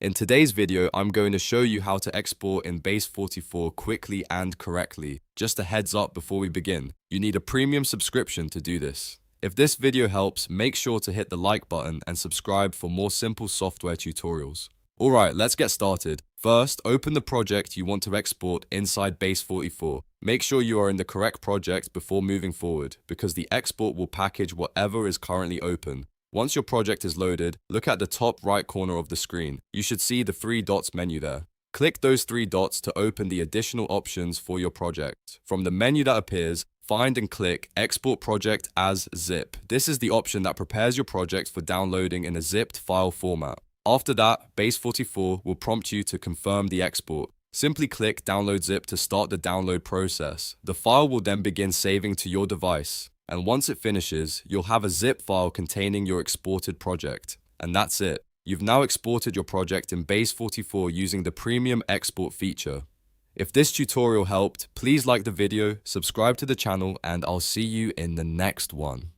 In today's video, I'm going to show you how to export in Base44 quickly and correctly. Just a heads up before we begin, you need a premium subscription to do this. If this video helps, make sure to hit the like button and subscribe for more simple software tutorials. Alright, let's get started. First, open the project you want to export inside Base44. Make sure you are in the correct project before moving forward, because the export will package whatever is currently open. Once your project is loaded, look at the top right corner of the screen. You should see the 3 dots menu there. Click those 3 dots to open the additional options for your project. From the menu that appears, find and click Export Project as Zip. This is the option that prepares your project for downloading in a zipped file format. After that, Base44 will prompt you to confirm the export. Simply click Download Zip to start the download process. The file will then begin saving to your device. And once it finishes, you'll have a zip file containing your exported project. And that's it. You've now exported your project in Base44 using the premium export feature. If this tutorial helped, please like the video, subscribe to the channel, and I'll see you in the next one.